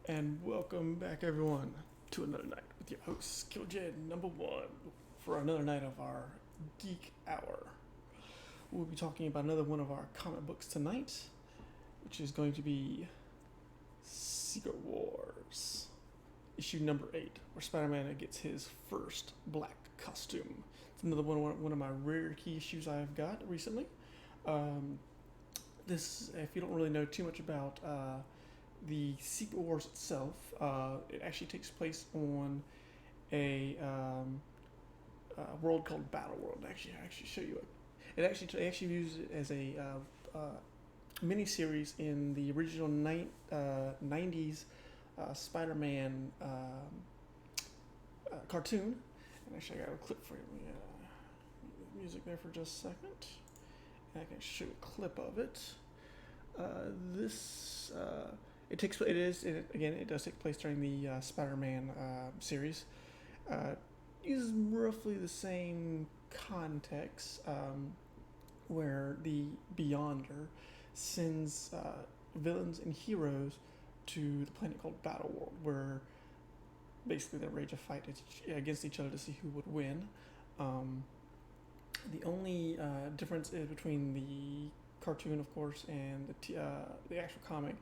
And welcome back, everyone, to another night with your host, KillJed number one, for another night of our Geek Hour. We'll be talking about another one of our comic books tonight, which is going to be Secret Wars, issue number 8, where Spider-Man gets his first black costume. It's another one of my rare key issues I've got recently. This, if you don't really know too much about the Secret Wars itself, it actually takes place on a world called Battle World. I actually show you it. They actually used it as a mini-series in the original 90s Spider-Man cartoon. And actually, I got a clip for you. Music there for just a second. And I can show you a clip of it. It does take place during the Spider-Man series. Uses roughly the same context, where the Beyonder sends villains and heroes to the planet called Battle World, where basically they rage a fight against each other to see who would win. The only difference is between the cartoon, of course, and the actual comic,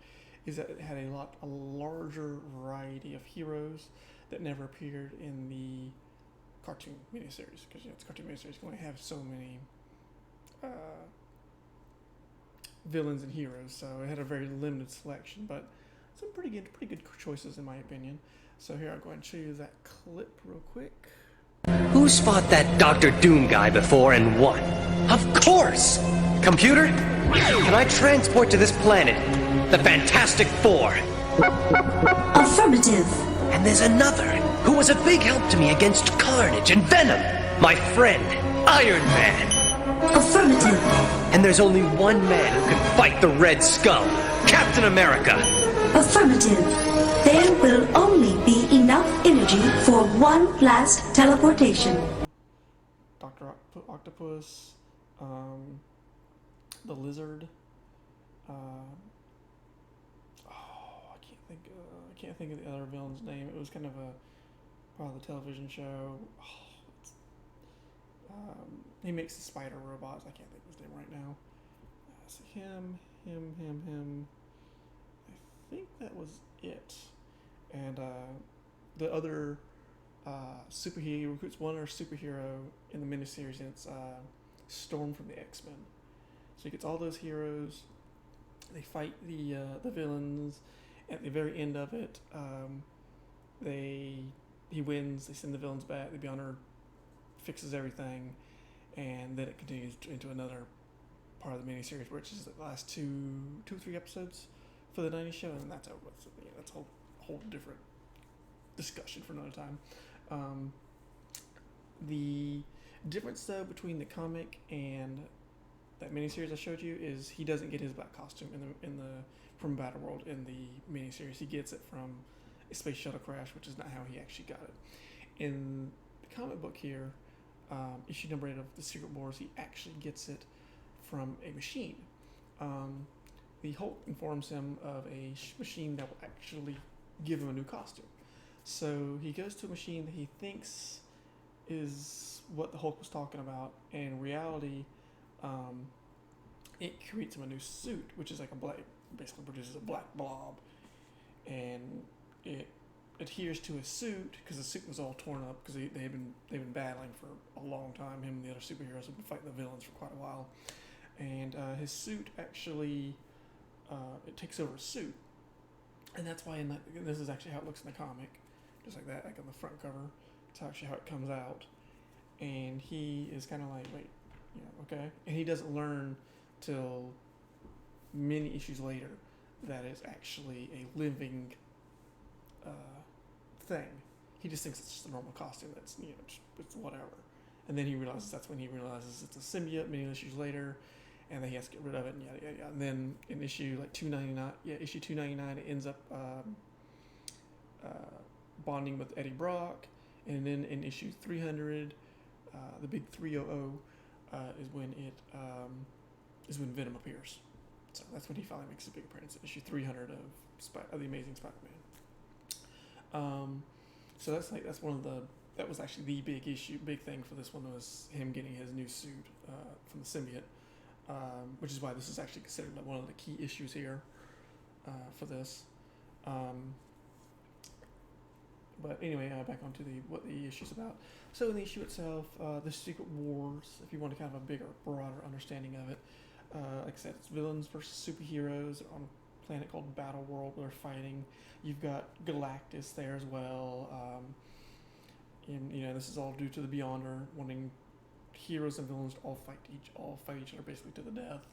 is that it had a larger variety of heroes that never appeared in the cartoon miniseries, because it's cartoon miniseries can only have so many villains and heroes, so it had a very limited selection, but some pretty good choices in my opinion. So here, I'll go ahead and show you that clip real quick. Who's fought that Dr. Doom guy before and won? Of course! Computer, can I transport to this planet the Fantastic Four? Affirmative. And there's another who was a big help to me against Carnage and Venom. My friend, Iron Man. Affirmative. And there's only one man who can fight the Red Skull, Captain America. Affirmative. There will only be enough energy for one last teleportation. Dr. Octopus, the Lizard, I can't think of the other villain's name. It was kind of a part of the television show. He makes the spider robots. I can't think of his name right now. So him. I think that was it. And the other superhero, he recruits one other superhero in the miniseries, and it's Storm from the X-Men. So he gets all those heroes. They fight the villains. At the very end of it, he wins. They send the villains back. The Beyonder fixes everything, and then it continues into another part of the miniseries, which is the last two or three episodes for the 90s show, and that's over with. So, that's a whole different discussion for another time. The difference, though, between the comic and that miniseries I showed you is he doesn't get his black costume from Battle World in the miniseries. He gets it from a space shuttle crash, which is not how he actually got it. In the comic book here, issue number 8 of the Secret Wars, he actually gets it from a machine. The Hulk informs him of a machine that will actually give him a new costume. So he goes to a machine that he thinks is what the Hulk was talking about, and in reality, it creates him a new suit, which is like basically produces a black blob, and it adheres to his suit because the suit was all torn up because they've been battling for a long time. Him and the other superheroes have been fighting the villains for quite a while, and his suit actually it takes over his suit, and that's why this is actually how it looks in the comic, just like that, like on the front cover. It's actually how it comes out, and he is kind of like, wait, okay, and he doesn't learn till many issues later that it's actually a living thing. He just thinks it's just a normal costume that's it's whatever, and then that's when he realizes it's a symbiote many issues later, and then he has to get rid of it, and yada yada yada. And then in issue 299, it ends up bonding with Eddie Brock, and then in issue 300, the big 300 is when Venom appears. So that's when he finally makes a big appearance in issue 300 of the Amazing Spider-Man. So that's one of that was actually the big thing for this one was him getting his new suit from the symbiote, which is why this is actually considered like one of the key issues here for this. But anyway, back onto what the issue's about. So in the issue itself, the Secret Wars, if you want a kind of a bigger, broader understanding of it, like I said, it's villains versus superheroes on a planet called Battle World where they're fighting. You've got Galactus there as well. And this is all due to the Beyonder wanting heroes and villains to all fight each other basically to the death.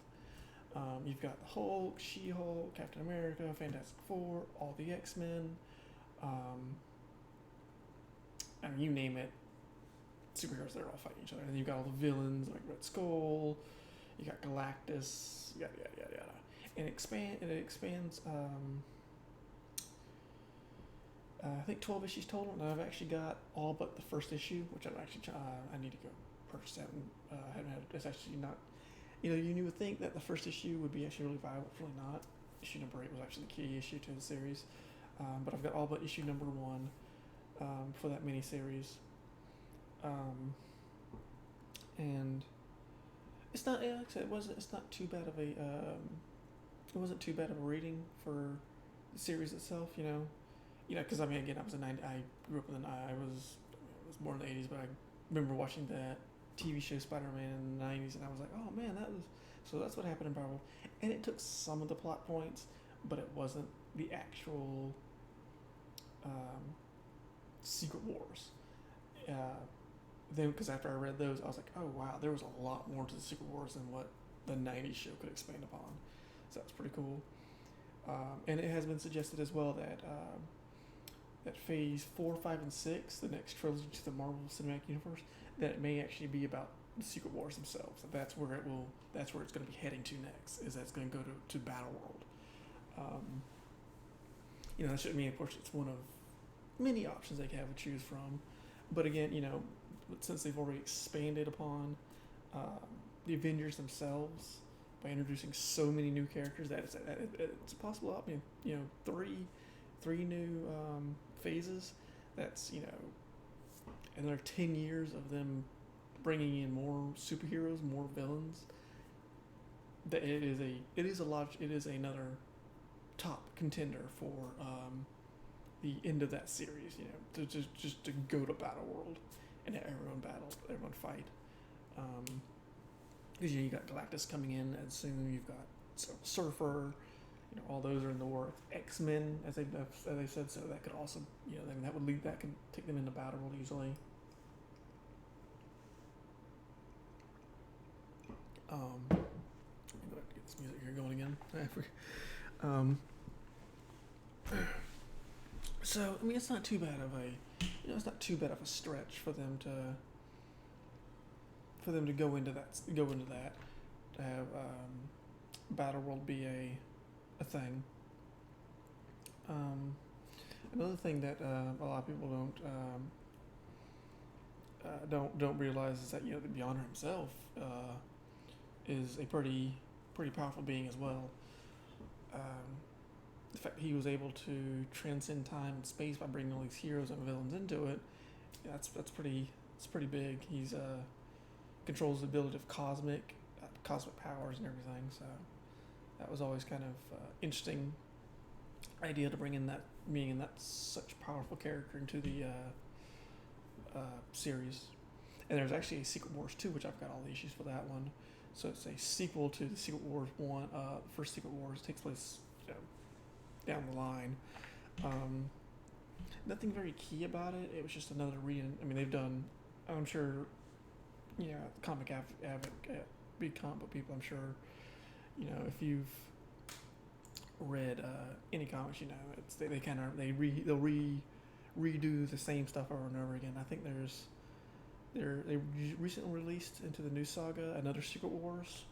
You've got Hulk, She-Hulk, Captain America, Fantastic Four, all the X-Men. I mean, you name it, superheroes, they're all fighting each other. And then you've got all the villains like Red Skull, you got Galactus, yada yada yada yada. And it expands I think 12 issues total, and I've actually got all but the first issue, which I'm actually I need to go purchase that. I haven't had it's actually not. You would think that the first issue would be actually really viable. It's really not. Issue number 8 was actually the key issue to the series, but I've got all but issue number 1 for that miniseries, and it's not. Like I said, it's not too bad of a. It wasn't too bad of a rating for the series itself. Because I mean, again, I was I grew up in I was born in the 80s, but I remember watching that TV show Spider-Man in the 90s, and I was like, oh man, that's what happened in Marvel. And it took some of the plot points, but it wasn't the actual Secret Wars. Then, because after I read those, I was like, oh wow, there was a lot more to the Secret Wars than what the 90s show could expand upon. So that was pretty cool. And it has been suggested as well that that Phase 4, 5, and 6, the next trilogy to the Marvel Cinematic Universe, that it may actually be about the Secret Wars themselves. That's where it's going to be heading to next. Is that's going to go to Battle World. That should mean, of course, it's one of many options they can have to choose from. But again, since they've already expanded upon the Avengers themselves by introducing so many new characters, that it's a possible option. Three new phases. That's another 10 years of them bringing in more superheroes, more villains. That it is another top contender for the end of that series. To just to go to Battle World and have everyone fight. Because you got Galactus coming in, and soon you've got Surfer. All those are in the works. X-Men, as they said, so that could also, that can take them into Battle World easily. Let me go ahead and get this music here going again. So I mean, it's not too bad of a stretch for them to go into that. To have Battle World be a thing. Another thing that a lot of people don't realize is that the Beyonder himself is a pretty powerful being as well. The fact that he was able to transcend time and space by bringing all these heroes and villains into it, it's pretty big. He's controls the ability of cosmic powers and everything. So that was always kind of interesting idea to bring in that such powerful character into the series. And there's actually a Secret Wars 2, which I've got all the issues for that one. So it's a sequel to the Secret Wars 1. The first Secret Wars takes place down the line. Nothing very key about it. It was just another they've done, I'm sure, comic big comic book people, I'm sure, if you've read any comics, it's they'll redo the same stuff over and over again. I think they recently released into the new saga another Secret Wars.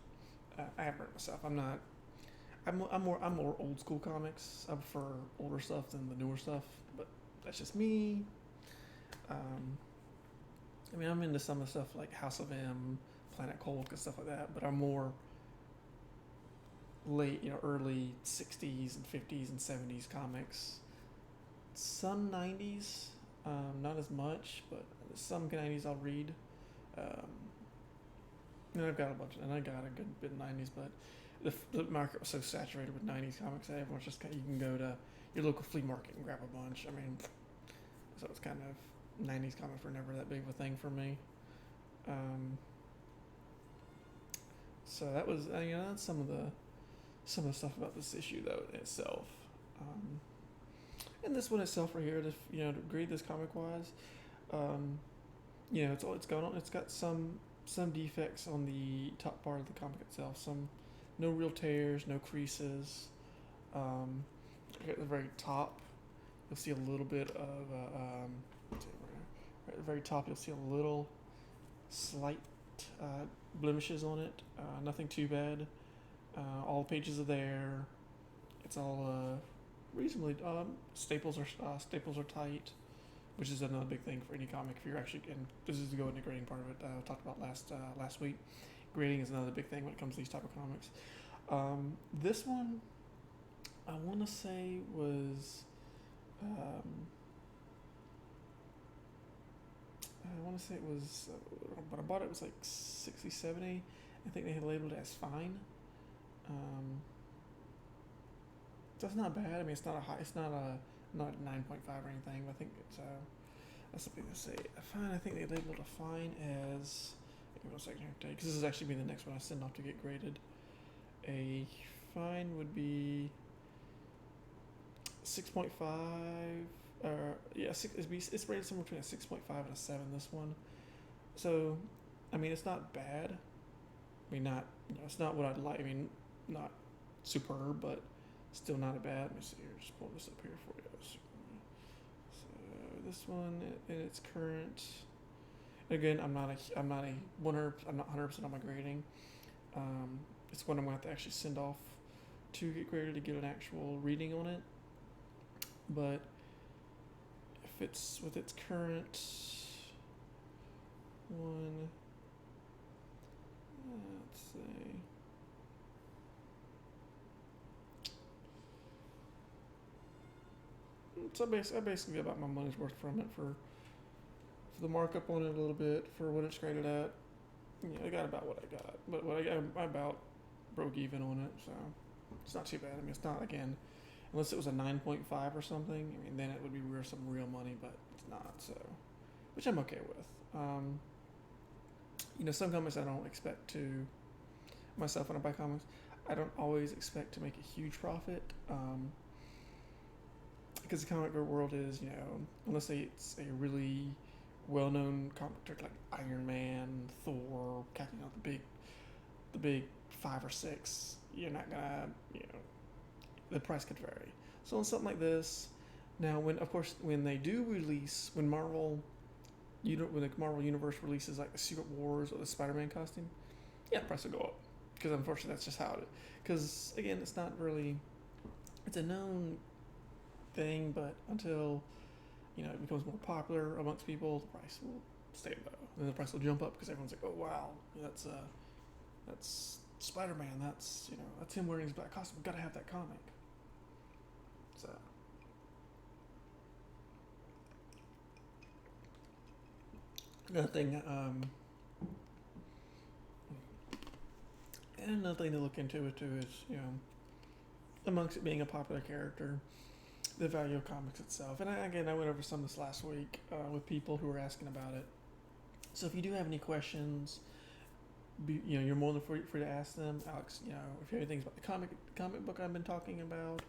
I haven't read it myself. I'm more old school comics. I prefer older stuff than the newer stuff, but that's just me. I'm into some of the stuff like House of M, Planet Hulk, and stuff like that, but I'm more late, early 60s and 50s and 70s comics. some 90s, not as much, but some 90s I'll read. Um, and I got a good bit of 90s, but the market was so saturated with 90s comics that everyone's just you can go to your local flea market and grab a bunch. I mean, so it's kind of 90s comics were never that big of a thing for me. So that was, that's some of the stuff about this issue though itself. And this one itself right here, to grade this comic wise, it's going on. It's got some defects on the top part of the comic itself. No real tears, no creases. At the very top, you'll see a little bit of right at the very top, you'll see a little slight blemishes on it. Nothing too bad. All the pages are there. It's all reasonably staples are tight, which is another big thing for any comic. If you're actually, and this is to go into grading part of it, I talked about last week. Grading is another big thing when it comes to these type of comics. This one, I want to say was, but I bought it was like 60, 70. I think they had labeled it as fine. That's not bad. I mean, it's not a 9.5 or anything. But I think it's that's something to say. Fine. I think they labeled a fine as. Give me a second here, because this is actually be the next one I send off to get graded. A fine would be 6.5. It's rated somewhere between a 6.5 and a 7. This one. So, I mean, it's not bad. I mean, it's not what I'd like. I mean, not superb, but still not a bad. Let me see here. Just pull this up here for you. So this one in its current. Again, I'm not 100% on my grading. It's one I'm gonna have to actually send off to get graded to get an actual reading on it. But if it's with its current one, let's see. So I basically got about my money's worth from it for the markup on it a little bit, for what it's graded at. I got about what I got, but I about broke even on it, so it's not too bad. I mean, it's not, again, unless it was a 9.5 or something. I mean, then it would be worth some real money, but it's not. So, which I'm okay with. Some comics I don't expect to myself when I buy comics. I don't always expect to make a huge profit. Because the comic book world is, unless it's a really well-known comic book like Iron Man, Thor, Captain, the big 5 or 6, you're not gonna, the price could vary. So on something like this, now when they do release, when the Marvel Universe releases like the Secret Wars or the Spider-Man costume, the price will go up. Because unfortunately that's just how it is. Because again, it's not really, it's a known thing, but until it becomes more popular amongst people, the price will stay low, and then the price will jump up because everyone's like, oh wow, that's Spider-Man, that's him wearing his black costume, we've got to have that comic. So another thing to look into it too is amongst it being a popular character, the value of comics itself. And I went over some of this last week with people who were asking about it. So if you do have any questions, you're more than free to ask them. Alex, if you have anything about the comic book I've been talking about,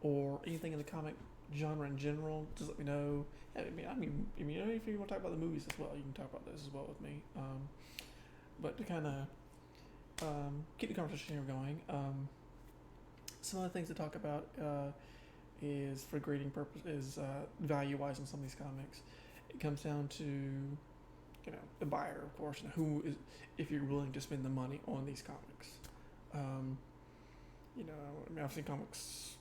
or anything in the comic genre in general, just let me know. I mean, if you want to talk about the movies as well, you can talk about this as well with me. But to kind of keep the conversation here going, some other things to talk about is for grading purposes, value-wise in some of these comics. It comes down to, the buyer, of course, and who is, if you're willing to spend the money on these comics. I've seen comics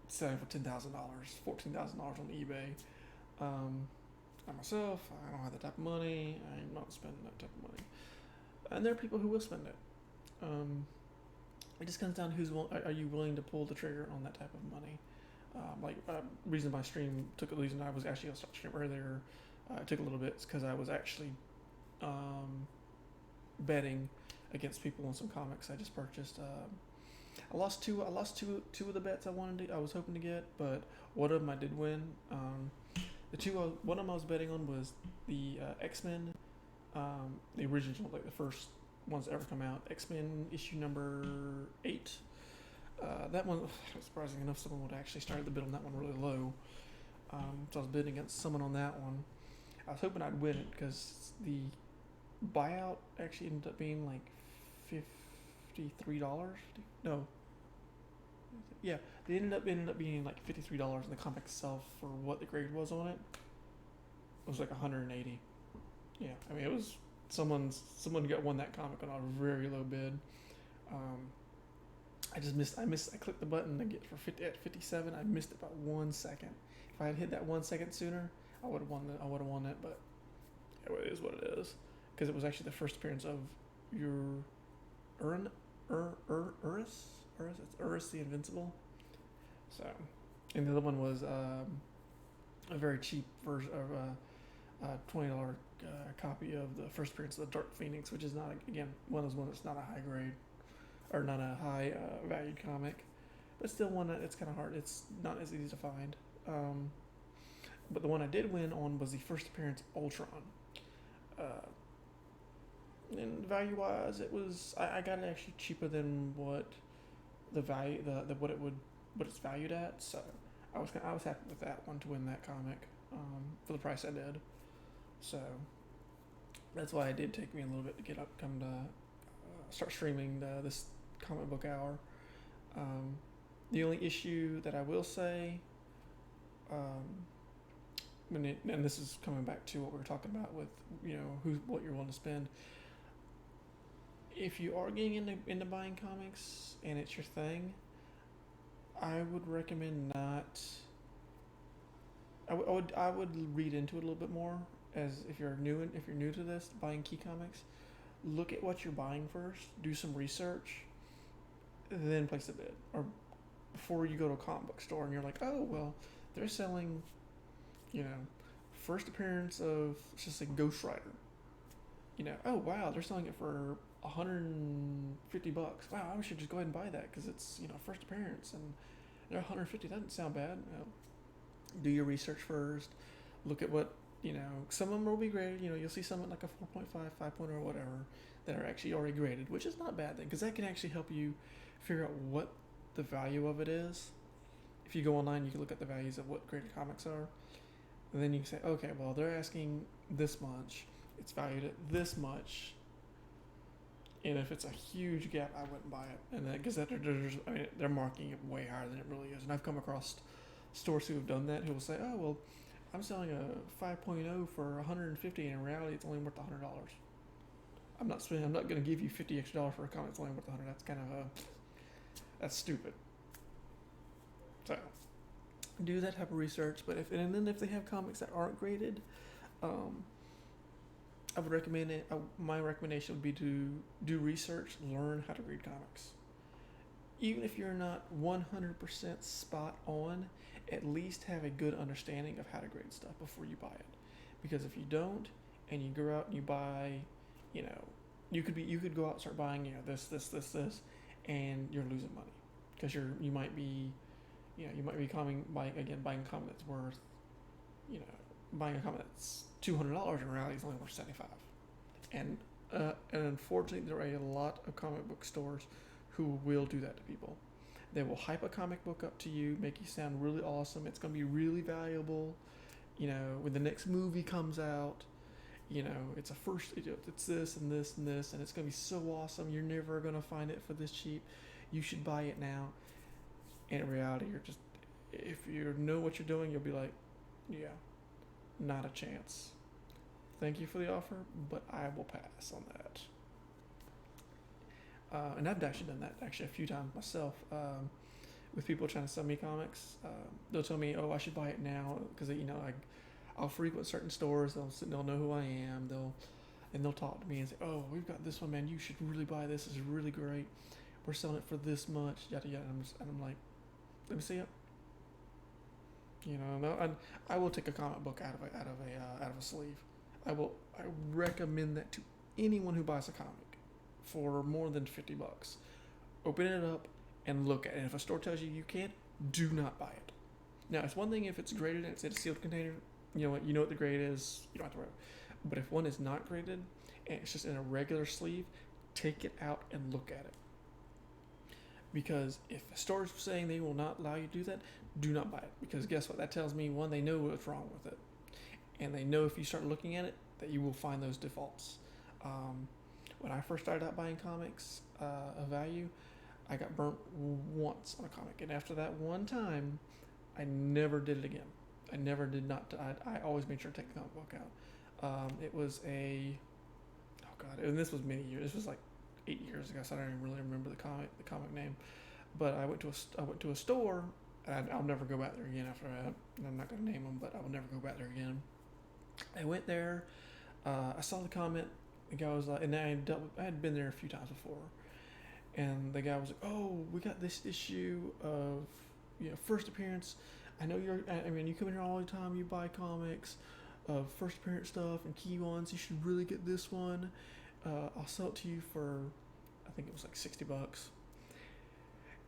selling for $10,000, $14,000 on eBay. I myself, I don't have that type of money. I'm not spending that type of money. And there are people who will spend it. It just comes down to are you willing to pull the trigger on that type of money? Reason my stream took a reason I was actually gonna start stream earlier. It took a little bit because I was actually betting against people on some comics I just purchased. I lost two of the bets I was hoping to get, but one of them I did win. One of them I was betting on was the X-Men, the original, like the first ones to ever come out. X-Men issue number 8. That one, surprising enough, someone would actually start the bid on that one really low. So I was bidding against someone on that one. I was hoping I'd win it because the buyout actually ended up being like $53. No. Yeah, they ended up being like $53 in the comic itself for what the grade was on it. It was like 180. Yeah, I mean it was someone won that comic on a very low bid. I clicked the button to get for 50 at 57. I missed it about 1 second. If I had hit that 1 second sooner, I would have won it. But it is what it is, because it was actually the first appearance of your Urus. It's Urus the Invincible. So, and the other one was a very cheap version of a $20 copy of the first appearance of the Dark Phoenix, which is not, again, one of those ones that's not a high grade or not a high valued comic, but still one that it's kind of hard. It's not as easy to find. But the one I did win on was the first appearance of Ultron. And value wise, it was I got it actually cheaper than what the value what it's valued at. So I was happy with that one to win that comic for the price I did. So that's why it did take me a little bit to come to start streaming this comic book hour. The only issue that I will say, and this is coming back to what we were talking about with what you're willing to spend. If you are getting into buying comics and it's your thing, I would recommend not. I would read into it a little bit more, as if you're new to this buying key comics. Look at what you're buying first. Do some research, then place a bid. Or before you go to a comic book store and you're like, oh well, they're selling, first appearance of, let's just say, Ghost Rider. Oh wow, they're selling it for $150. Wow, I should just go ahead and buy that because it's first appearance and they're $150. That doesn't sound bad. Do your research first. Look at what some of them will be graded. You'll see some at like a 4.5, 5 or whatever that are actually already graded, which is not a bad thing because that can actually help you figure out what the value of it is. If you go online, you can look at the values of what graded comics are, and then you can say, okay, well they're asking this much. It's valued at this much. And if it's a huge gap, I wouldn't buy it. And because they're marking it way higher than it really is. And I've come across stores who have done that, who will say, oh, well, I'm selling a 5.0 for $150, and in reality, it's only worth $100. I'm not going to give you $50 extra for a comic that's only worth $100. That's kind of that's stupid. So do that type of research. But if they have comics that aren't graded, I would recommend it. My recommendation would be to do research, learn how to read comics. Even if you're not 100% spot on, at least have a good understanding of how to grade stuff before you buy it. Because if you don't, and you go out and you buy, you could go out and start buying, this, and you're losing money because you might be buying a comic that's worth, buying a comic that's $200 in reality is only worth $75. And unfortunately, there are a lot of comic book stores who will do that to people. They will hype a comic book up to you, make you sound really awesome. It's going to be really valuable. When the next movie comes out, it's it's this and this and this, and it's going to be so awesome. You're never going to find it for this cheap. You should buy it now. And in reality, if you know what you're doing, you'll be like, yeah, not a chance. Thank you for the offer, but I will pass on that. And I've actually done that a few times myself with people trying to sell me comics. They'll tell me, "Oh, I should buy it now," because I'll frequent certain stores. They'll know who I am. They'll talk to me and say, "Oh, we've got this one, man. You should really buy this. It's really great. We're selling it for this much." Yada yada. And I'm like, "Let me see it." You know, no, and I will take a comic book out of a sleeve. I recommend that to anyone who buys a comic for more than $50. Open it up and look at it. And if a store tells you you can't, do not buy it. Now, it's one thing if it's graded and it's in a sealed container. You know what the grade is. You don't have to worry. But if one is not graded and it's just in a regular sleeve, take it out and look at it. Because if a store is saying they will not allow you to do that, do not buy it. Because guess what? That tells me, one, they know what's wrong with it. And they know if you start looking at it, that you will find those defaults. When I first started out buying comics of value, I got burnt once on a comic. And after that one time, I never did it again. I never did not. I always made sure to take the comic book out. It was and this was many years. This was like 8 years ago, so I don't even really remember the comic name. But I went to a store, and I'll never go back there again after that. I'm not going to name them, but I will never go back there again. I went there. I saw the comment. The guy was like, and I had been there a few times before, and the guy was like, "Oh, we got this issue of first appearance. I know you come in here all the time. You buy comics of first appearance stuff and key ones. You should really get this one. I'll sell it to you for, I think it was like $60."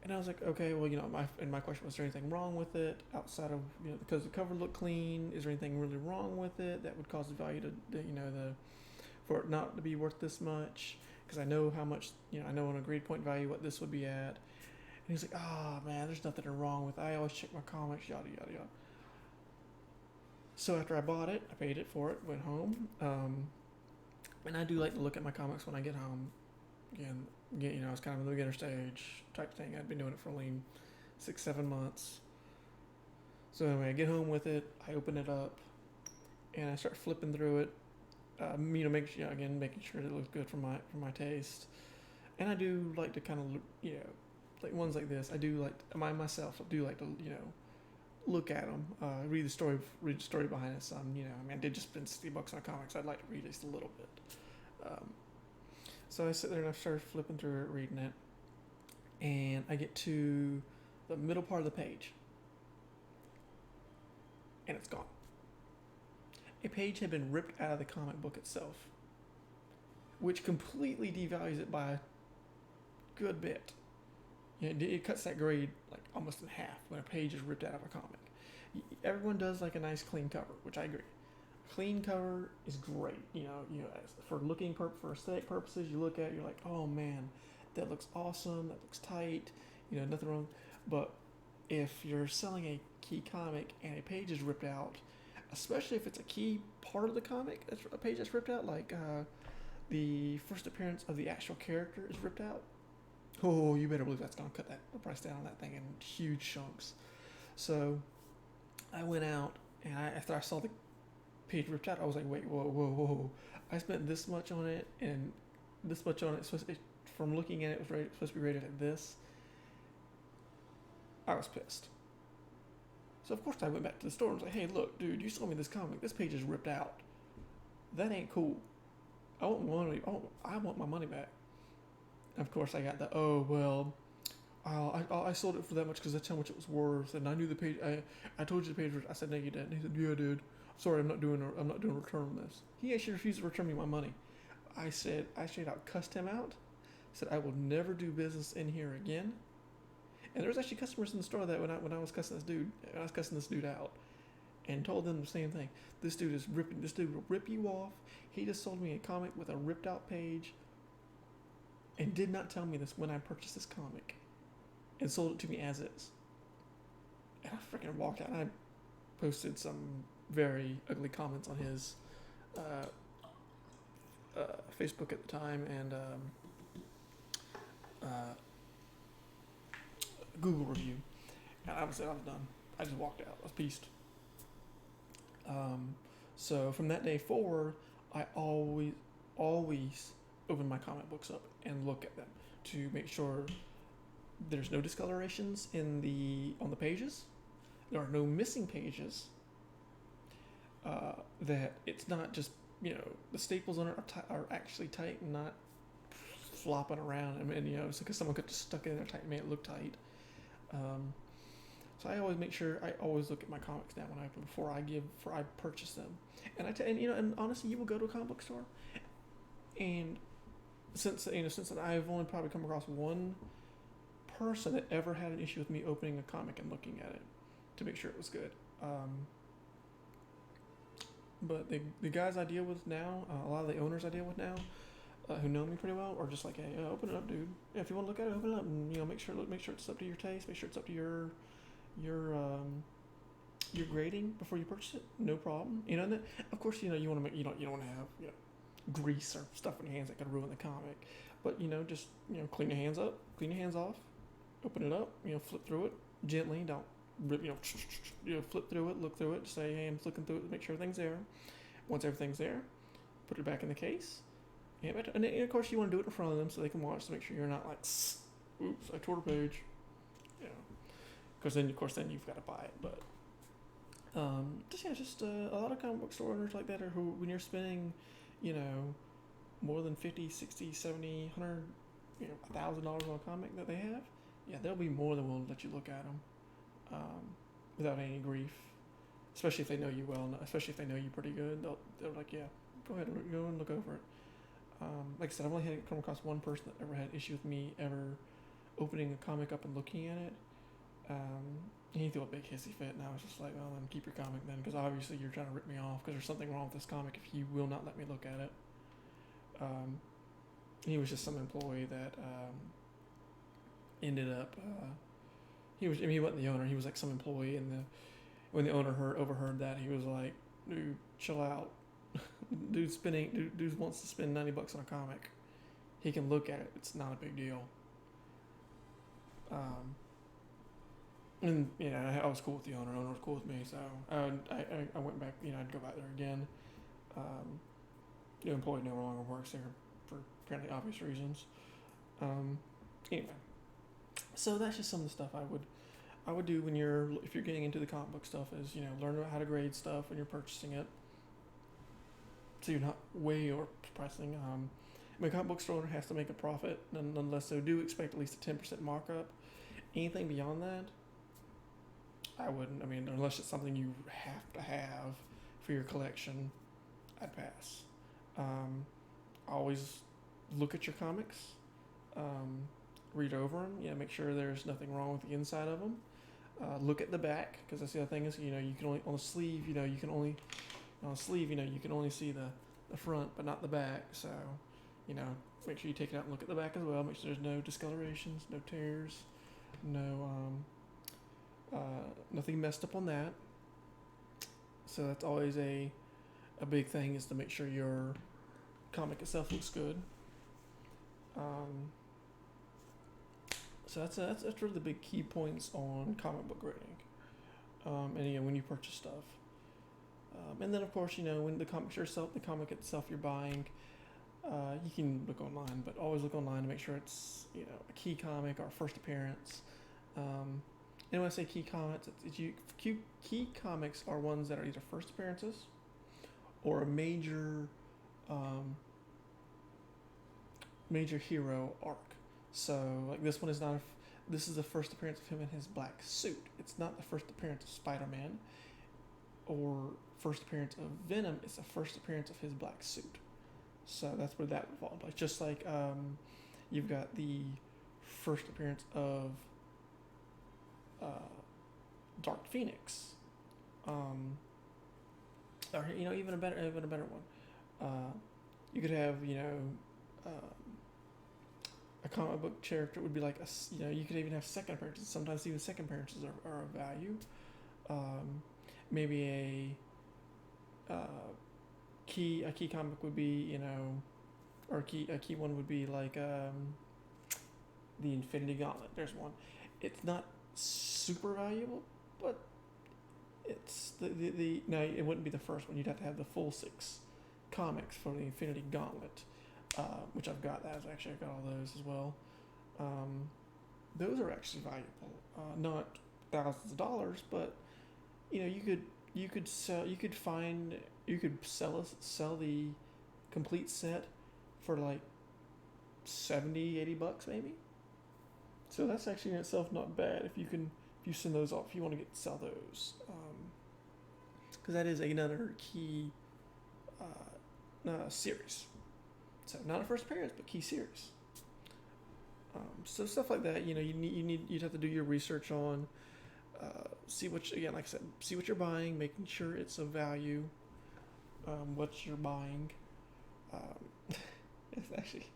And I was like, okay, well, my question was there anything wrong with it outside of, because the cover looked clean? Is there anything really wrong with it that would cause the value for it not to be worth this much? Because I know how much, I know on a grade point value what this would be at. And he's like, oh man, there's nothing wrong with it. I always check my comics, yada, yada, yada. So after I bought it, I paid it for it, went home. And I do like to look at my comics when I get home. Again, it's kind of in the beginner stage type thing. I'd been doing it for only 6-7 months. So anyway, I get home with it, I open it up, and I start flipping through it. Making sure it looks good for my taste. And I do like to kind of, like ones like this. I do like I do like to, look at them, read the story behind it. Some, I did just spend $60 on comics. I'd like to read at least a little bit. So I sit there and I started flipping through it, reading it, and I get to the middle part of the page, and it's gone. A page had been ripped out of the comic book itself, which completely devalues it by a good bit. It cuts that grade like almost in half when a page is ripped out of a comic. Everyone does like a nice clean cover, which I agree. Clean cover is great. For for aesthetic purposes, you look at it, you're like, oh man, that looks awesome. That looks tight. Nothing wrong. But if you're selling a key comic and a page is ripped out, especially if it's a key part of the comic, a page that's ripped out, like the first appearance of the actual character is ripped out. Oh, you better believe that's gonna cut the price down on that thing in huge chunks. So I went out, and after I saw the page ripped out, I was like, wait, whoa. I spent this much on it, and this much on it. From looking at it, it was supposed to be rated at this. I was pissed. So of course I went back to the store and was like, hey, look, dude, you sold me this comic. This page is ripped out. That ain't cool. I want my money back. Of course, I got the, I sold it for that much because that's how much it was worth, and I knew the page. I told you the page was. I said, no, you didn't. He said, yeah, dude. Sorry, I'm not doing a return on this. He actually refused to return me my money. I straight out cussed him out. Said I will never do business in here again. And there was actually customers in the store that when I was cussing this dude out, and told them the same thing. This dude will rip you off. He just sold me a comic with a ripped out page. And did not tell me this when I purchased this comic, and sold it to me as is. And I freaking walked out. And I posted some very ugly comments on his Facebook at the time, and Google review. And I was done. I just walked out. I was pissed. So from that day forward, I always open my comic books up and look at them to make sure there's no discolorations on the pages. There are no missing pages. That it's not just the staples on it are actually tight and not flopping around. It's because someone could just stuck it in there tight and made it look tight. So So I always make sure I always look at my comics now when I before I purchase them. And and honestly, you will go to a comic book store, and since I've only probably come across one person that ever had an issue with me opening a comic and looking at it to make sure it was good. But the guys I deal with now, a lot of the owners I deal with now, who know me pretty well, are just like, hey, open it up, dude. Yeah, if you want to look at it, open it up, and make sure it's up to your taste, make sure it's up to your grading before you purchase it. No problem. And that, of course, you want to make you don't want to have grease or stuff on your hands that could ruin the comic, but just clean your hands up, clean your hands off, open it up, flip through it gently, don't rip, flip through it, look through it, say, hey, I'm looking through it, make sure everything's there. Once everything's there, put it back in the case. And of course you want to do it in front of them so they can watch to make sure you're not like, oops, I tore the page. Because then you've got to buy it. But just a lot of comic book store owners like that are who, when you're spending, more than 50, 60, 70, 100, $1,000 on a comic that they have, they'll be more than willing to let you look at them without any grief. Especially if they know you well, especially if they know you pretty good, they're like, yeah, go ahead and go and look over it. Like I said, I've only had come across one person that ever had issue with me ever opening a comic up and looking at it. He threw a big hissy fit, and I was just like, well, then keep your comic then, because obviously you're trying to rip me off, because there's something wrong with this comic if you will not let me look at it. He was just some employee that ended up, he wasn't the owner, he was like some employee, and when the owner overheard that, he was like, dude, chill out. Dude wants to spend $90 on a comic. He can look at it. It's not a big deal. And I was cool with the owner. The owner was cool with me, so I went back. I'd go back there again. The employee no longer works there for apparently obvious reasons. Anyway, so that's just some of the stuff I would do if you're getting into the comic book stuff is learn about how to grade stuff when you're purchasing it. So you're not way overpricing. A comic book store owner has to make a profit, nonetheless, so do expect at least a 10% markup. Anything beyond that, I wouldn't. Unless it's something you have to have for your collection, I'd pass. Always look at your comics, read over them. Make sure there's nothing wrong with the inside of them. Look at the back, because that's the other thing is you can only on the sleeve. You can only. On a sleeve, you can only see the front, but not the back. So, make sure you take it out and look at the back as well. Make sure there's no discolorations, no tears, nothing messed up on that. So that's always a big thing, is to make sure your comic itself looks good. So that's really the big key points on comic book grading. And when you purchase stuff. And then, of course, when the comic itself you're buying, you can look online, but always look online to make sure it's, a key comic or first appearance. And when I say key comics, key comics are ones that are either first appearances or a major hero arc. So, like, this one is not, this is the first appearance of him in his black suit. It's not the first appearance of Spider-Man or first appearance of Venom. It's the first appearance of his black suit. So that's where that would fall in place. Just like you've got the first appearance of Dark Phoenix, or even a better one. You could have a comic book character would be like you could even have second appearances. Sometimes even second appearances are of value. Maybe a key comic would be or a key one would be like the Infinity Gauntlet. There's one. It's not super valuable, but it's the no, it wouldn't be the first one. You'd have to have the full 6 comics for the Infinity Gauntlet, which I've got. I've got all those as well. Those are actually valuable, not thousands of dollars, but you could sell the complete set for like $70-$80 maybe. So that's actually in itself not bad if you can if you send those off, you want to sell those, because that is another key series. So not a first appearance, but key series. So stuff like that, you'd have to do your research on, see what, again, like I said, see what you're buying, making sure it's of value, what you're buying. It actually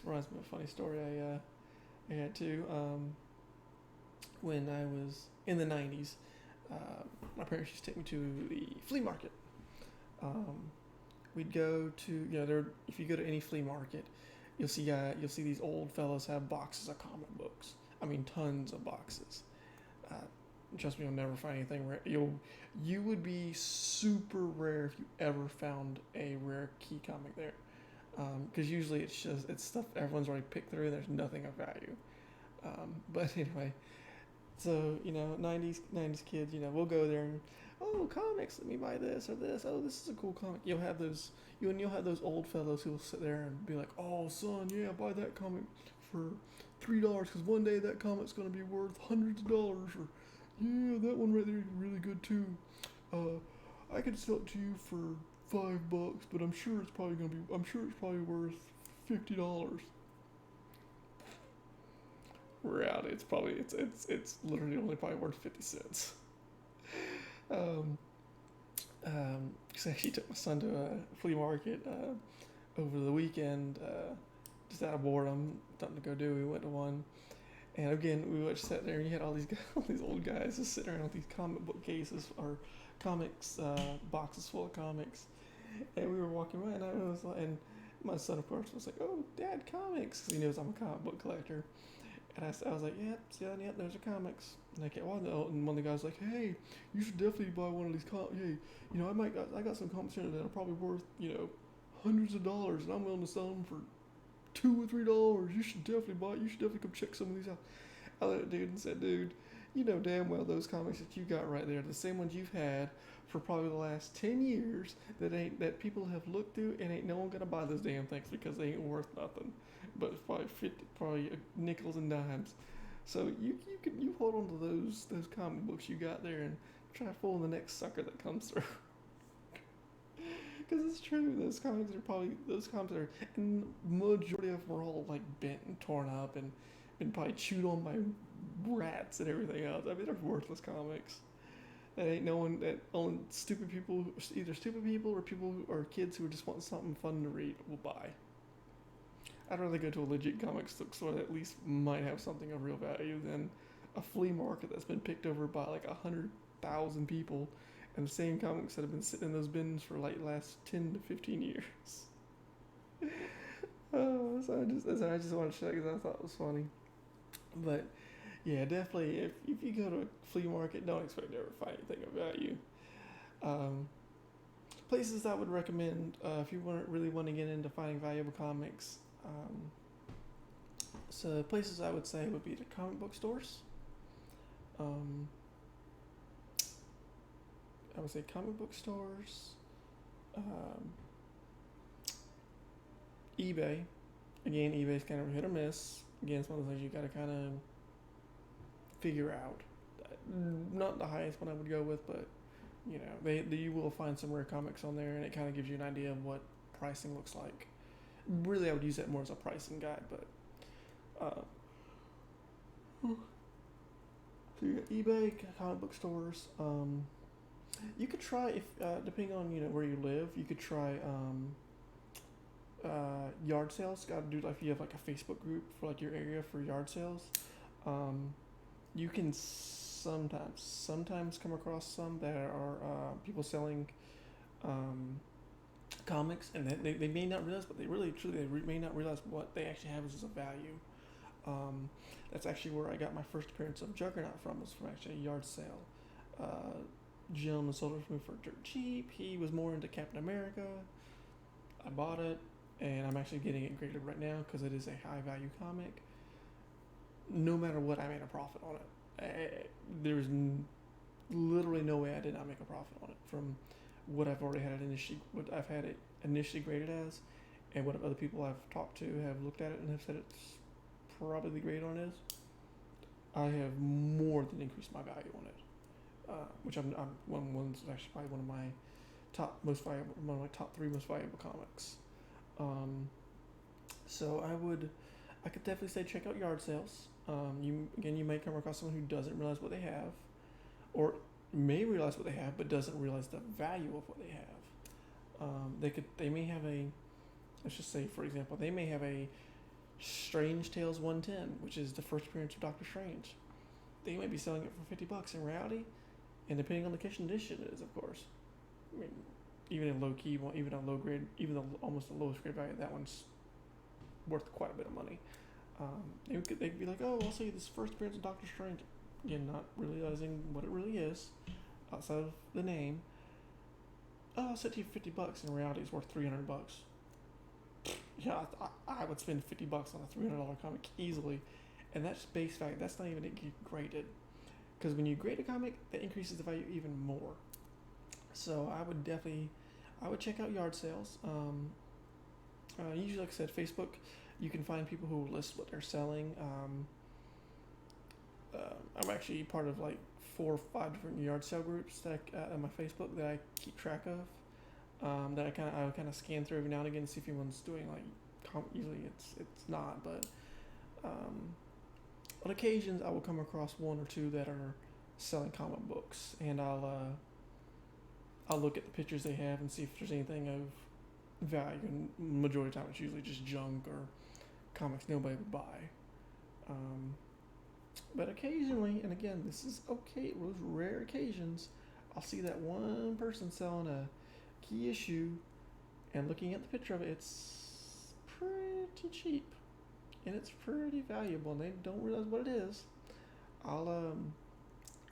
reminds me of a funny story I had too. When I was in the 90s, my parents used to take me to the flea market. We'd go to, if you go to any flea market, you'll see these old fellows have boxes of comic books. I mean, tons of boxes. Trust me, you'll never find anything rare. You would be super rare if you ever found a rare key comic there, because usually it's stuff everyone's already picked through. And there's nothing of value. But anyway, so 90s kids, we'll go there and, oh, comics, let me buy this or this. Oh, this is a cool comic. You'll have those old fellows who will sit there and be like, oh, son, yeah, buy that comic for $3 because one day that comic's going to be worth hundreds of dollars. Or, yeah, that one right there is really good too. I could sell it to you for $5, but I'm sure it's probably worth $50. Reality, it's literally only probably worth 50 cents. Because I actually took my son to a flea market over the weekend, just out of boredom, nothing to go do. We went to one, and again, we just sat there, and you had all these old guys just sitting around with these comic book cases or comics boxes full of comics, and we were walking by, and and my son, of course, was like, "Oh, Dad, comics," because he knows I'm a comic book collector. And I was like, yep, there's the comics. And and one of the guys was like, hey, you should definitely buy one of these comics. Hey, I got some comics here that are probably worth, hundreds of dollars, and I'm willing to sell them for $2 or $3. You should definitely buy it. You should definitely come check some of these out. I looked at the dude and said, dude, you know damn well those comics that you got right there, the same ones you've had for probably the last 10 years that people have looked through, and ain't no one gonna buy those damn things because they ain't worth nothing. But it's probably nickels and dimes. So you hold on to those comic books you got there and try fooling the next sucker that comes through. Because it's true, those comics are, and majority of them are all like bent and torn up and been probably chewed on by rats and everything else. I mean, they're worthless comics. That ain't no one, that only stupid people or kids who just want something fun to read will buy. I'd rather go to a legit comic store that at least might have something of real value than a flea market that's been picked over by like 100,000 people, and the same comics that have been sitting in those bins for like the last 10 to 15 years. So I just wanted to check because I thought it was funny. But yeah, definitely, if you go to a flea market, don't expect to ever find anything of value. Places I would recommend if you really want to get into finding valuable comics. So places I would say would be the comic book stores. I would say comic book stores, eBay. Again, eBay's kind of hit or miss. Again, it's one of those things you got to kind of figure out. Not the highest one I would go with, but you will find some rare comics on there, and it kind of gives you an idea of what pricing looks like. Really, I would use that more as a pricing guide, but so you got eBay, comic book stores. You could try, if depending on where you live, you could try yard sales. Got to do, like, if you have like a Facebook group for like your area for yard sales. You can sometimes come across some that are people selling comics, and they may not realize, but they really truly may not realize what they actually have as a value. That's actually where I got my first appearance of Juggernaut from, was from actually a yard sale. Gentleman sold it for me for dirt cheap. He was more into Captain America. I bought it, and I'm actually getting it graded right now because it is a high value comic. No matter what, I made a profit on it. There's literally no way I did not make a profit on it from what I've already had it initially graded as, and what other people I've talked to have looked at it and have said it's probably the grade on it is. I have more than increased my value on it, which I'm one's actually probably one of my top 3 most valuable comics. So I could definitely say check out yard sales. You may come across someone who doesn't realize what they have, or may realize what they have but doesn't realize the value of what they have. They may have a, let's just say for example, they may have a Strange Tales 110, which is the first appearance of Doctor Strange. They might be selling it for $50 in reality, and depending on the edition it is, of course. I mean, even in low key, even on low grade, almost the lowest grade value, that one's worth quite a bit of money. They'd be like, oh, I'll sell you this first appearance of Doctor Strange. Again, not realizing what it really is outside of the name. Oh, I'll sell it to you for $50. In reality, it's worth $300. Yeah, I would spend $50 on a $300 comic easily, and that's base value. That's not even it graded, because when you grade a comic, that increases the value even more. So I would check out yard sales. Usually, like I said, Facebook, you can find people who list what they're selling. I'm actually part of like 4 or 5 different yard sale groups that on my Facebook that I keep track of. That I kind of scan through every now and again to see if anyone's doing like. Usually it's not, but on occasions I will come across 1 or 2 that are selling comic books, and I'll look at the pictures they have and see if there's anything of value. And majority of the time it's usually just junk or comics nobody would buy. But occasionally, and again, this is okay, those rare occasions, I'll see that one person selling a key issue, and looking at the picture of it, it's pretty cheap, and it's pretty valuable, and they don't realize what it is. I'll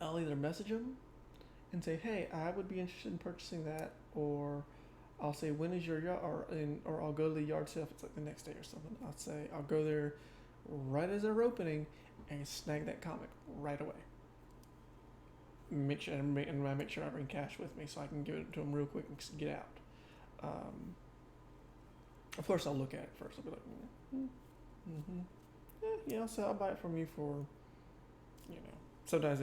either message them and say, hey, I would be interested in purchasing that, or I'll say, when is your yard, or I'll go to the yard sale if it's like the next day or something. I'll go there right as they're opening and snag that comic right away. Make sure I bring cash with me so I can give it to them real quick and get out. Of course, I'll look at it first. I'll be like, I'll buy it from you for, sometimes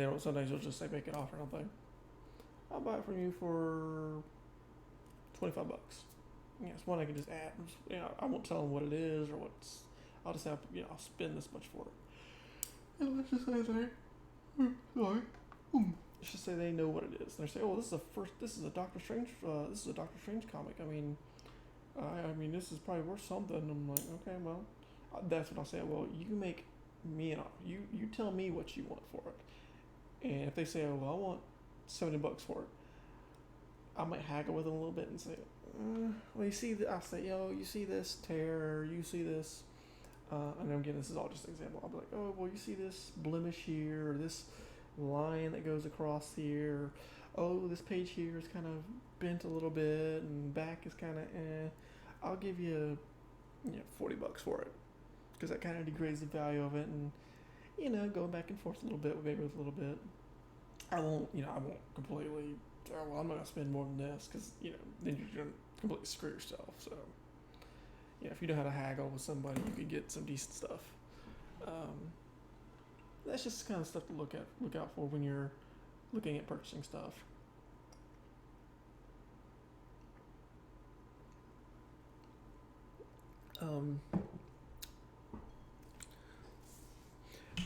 you'll just say make an offer, and I'll buy it from you for $25. It's one I can just add. I won't tell them what it is or what's. I'll just have, I'll spend this much for it. And let's just say let's just say they know what it is. And they say, oh, this is a Doctor Strange comic. I mean, this is probably worth something. I'm like, okay, well, that's what I'll say. Well, you make me an offer. You tell me what you want for it. And if they say, oh, well, I want $70 for it, I might haggle with them a little bit and say, well, you see, I'll say, you see this tear, you see this, and again, this is all just an example. I'll be like, oh, well, you see this blemish here, or this line that goes across here, oh, this page here is kind of bent a little bit, and back is kind of I'll give you, $40 for it, because that kind of degrades the value of it, and, going back and forth a little bit, maybe with a little bit. I won't completely, well, I'm not going to spend more than this, because, then you're going to completely screw yourself. So, if you know how to haggle with somebody, you can get some decent stuff. That's just the kind of stuff to look out for when you're looking at purchasing stuff.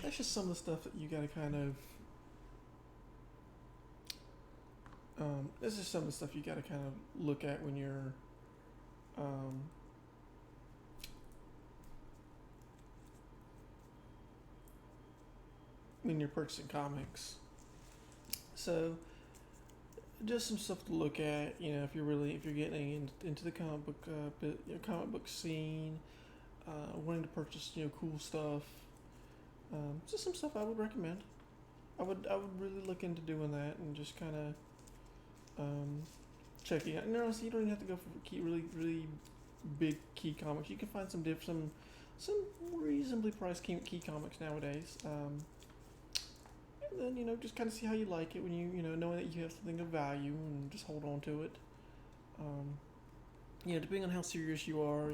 That's just some of the stuff that you got to kind of. This is some of the stuff you got to kind of look at when you're. When you're purchasing comics. So, just some stuff to look at. If you're getting into the comic book scene, wanting to purchase cool stuff. Just some stuff I would recommend. I would really look into doing that and just kind of checking out. No, so you don't even have to go for really big key comics. You can find some reasonably priced key comics nowadays. And then just kind of see how you like it when you knowing that you have something of value, and just hold on to it. Depending on how serious you are,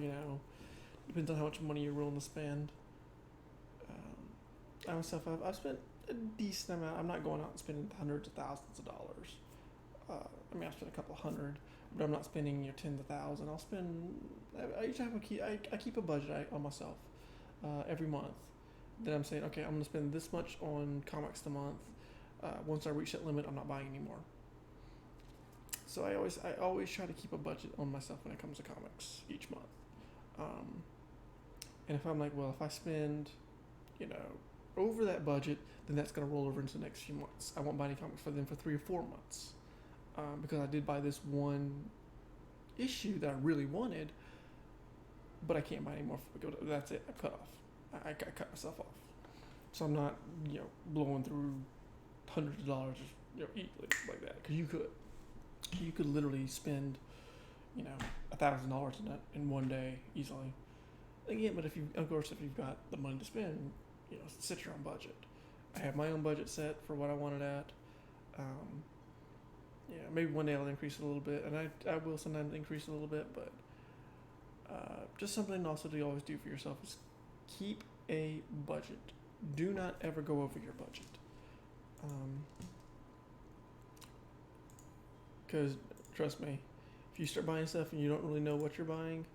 depends on how much money you're willing to spend. I myself, I've spent a decent amount. I'm not going out and spending hundreds of thousands of dollars. I mean, I spend a couple hundred, but I'm not spending tens of thousands. I'll spend. I usually I keep a budget on myself every month. Then I'm saying, okay, I'm going to spend this much on comics a month. Once I reach that limit, I'm not buying anymore. So I always try to keep a budget on myself when it comes to comics each month. And if I'm like, well, if I spend, over that budget, then that's going to roll over into the next few months. I won't buy any comics for them for 3 or 4 months. Because I did buy this one issue that I really wanted, but I can't buy any more. That's it. I cut off. I cut myself off. So I'm not, blowing through hundreds of dollars, easily like that. Because you could literally spend, $1,000 in one day easily. Again, but if you've got the money to spend, set your own budget. I have my own budget set for what I wanted at. Maybe one day I'll increase it a little bit, and I will sometimes increase it a little bit, but just something also to always do for yourself is keep a budget. Do not ever go over your budget. Because trust me, if you start buying stuff and you don't really know what you're buying,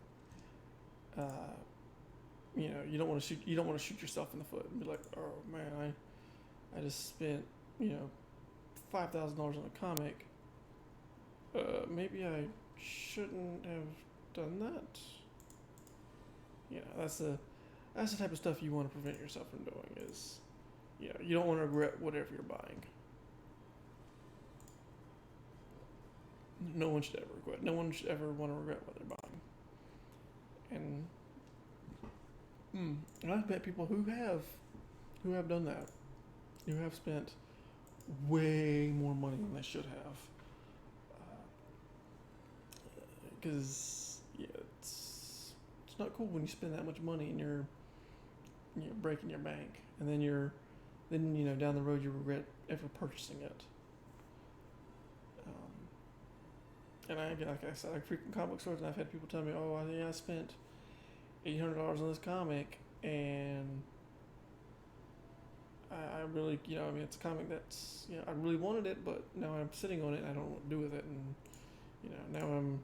you don't want to shoot yourself in the foot and be like, oh man, I just spent $5,000 on a comic. Maybe I shouldn't have done that. That's the type of stuff you want to prevent yourself from doing. Is you don't want to regret whatever you're buying. No one should ever regret. No one should ever want to regret what they're buying. And I've met people who have done that, who have spent way more money than they should have. Because it's not cool when you spend that much money and you're breaking your bank, and then down the road you regret ever purchasing it. And like I said, I frequent comic stores, and I've had people tell me, "Oh, I spent $800 on this comic, and I really, it's a comic that's, I really wanted it, but now I'm sitting on it, and I don't know what to do with it, and now I'm,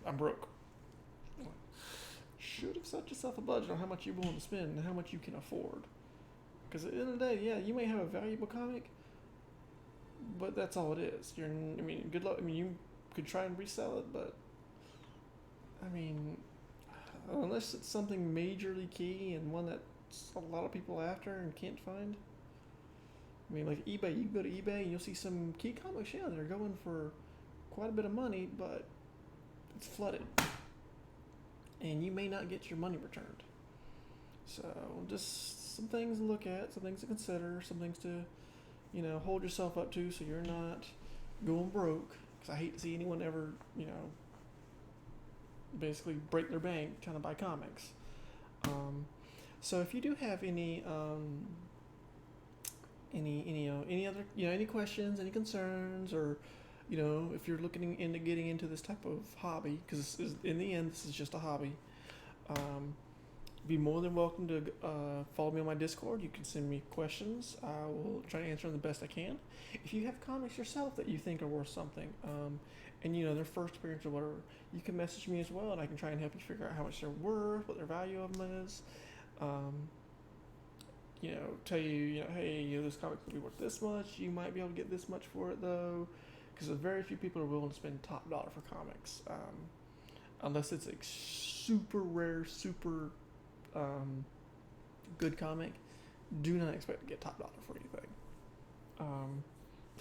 I'm broke." Should have set yourself a budget on how much you're willing to spend and how much you can afford. Because at the end of the day, you may have a valuable comic, but that's all it is. Good luck. You could try and resell it, but unless it's something majorly key and one that a lot of people after and can't find. Like eBay, you can go to eBay and you'll see some key comics, they're going for quite a bit of money, but it's flooded. And you may not get your money returned. So just some things to look at, some things to consider, some things to, hold yourself up to so you're not going broke. Because I hate to see anyone ever, basically break their bank trying to buy comics. So if you do have any other, any questions, any concerns, or if you're looking into getting into this type of hobby, because in the end this is just a hobby, be more than welcome to follow me on my Discord. You can send me questions. I will try to answer them the best I can. If you have comics yourself that you think are worth something, and their first appearance or whatever, you can message me as well, and I can try and help you figure out how much they're worth, what their value of them is. Tell you, hey, this comic could be worth this much. You might be able to get this much for it though, because very few people are willing to spend top dollar for comics, unless it's a super rare, super good comic. Do not expect to get top dollar for anything.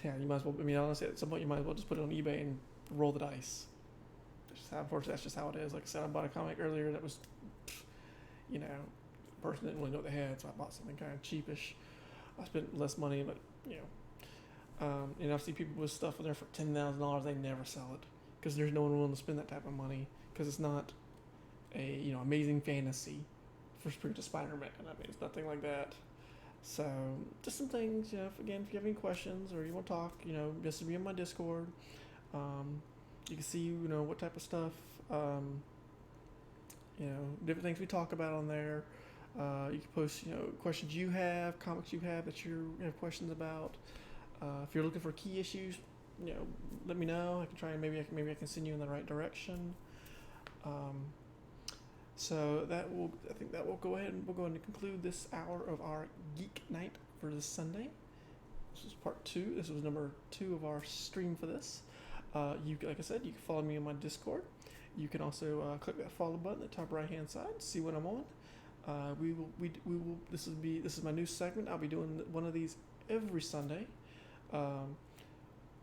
You might as well. Honestly, at some point you might as well just put it on eBay and roll the dice. Unfortunately, that's just how it is. Like I said, I bought a comic earlier that was, person didn't really know what they had, so I bought something kind of cheapish. I spent less money, but and I've seen people with stuff in there for $10,000. They never sell it because there's no one willing to spend that type of money, because it's not a amazing fantasy for Spirit of Spider-Man. It's nothing like that. So just some things. If you have any questions or you want to talk, message me on my Discord. You can see what type of stuff, different things we talk about on there. You can post, questions you have, comics you have that you have questions about. If you're looking for key issues, let me know. I can try and maybe I can send you in the right direction. So I think that will go ahead and we'll go ahead and conclude this hour of our Geek Night for this Sunday. This was part 2. This was number 2 of our stream for this. Like I said, you can follow me on my Discord. You can also click that follow button at the top right hand side, see what I'm on. We will. This is my new segment. I'll be doing one of these every Sunday,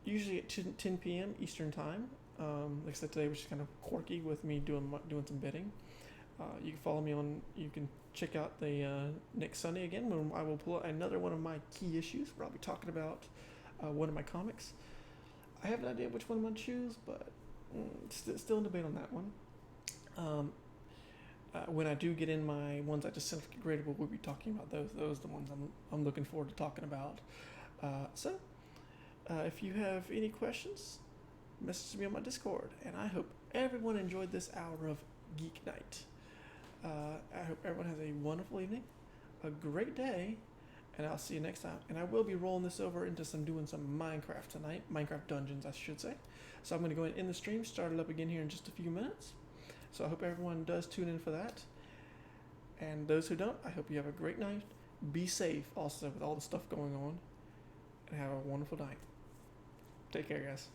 usually at 10 p.m. Eastern time. Like I said, today was just kind of quirky with me doing some bidding. You can follow me on. You can check out the next Sunday again when I will pull out another one of my key issues where I'll be talking about one of my comics. I have an idea which one I'm going to choose, but still in debate on that one. When I do get in my ones I just sent graded, we'll be talking about those. Those are the ones I'm looking forward to talking about. So if you have any questions, message me on my Discord. And I hope everyone enjoyed this hour of Geek Night. I hope everyone has a wonderful evening, a great day, and I'll see you next time. And I will be rolling this over into doing some Minecraft tonight, Minecraft Dungeons, I should say. So I'm going to go ahead and end the stream, start it up again here in just a few minutes. So I hope everyone does tune in for that. And those who don't, I hope you have a great night. Be safe also with all the stuff going on. And have a wonderful night. Take care, guys.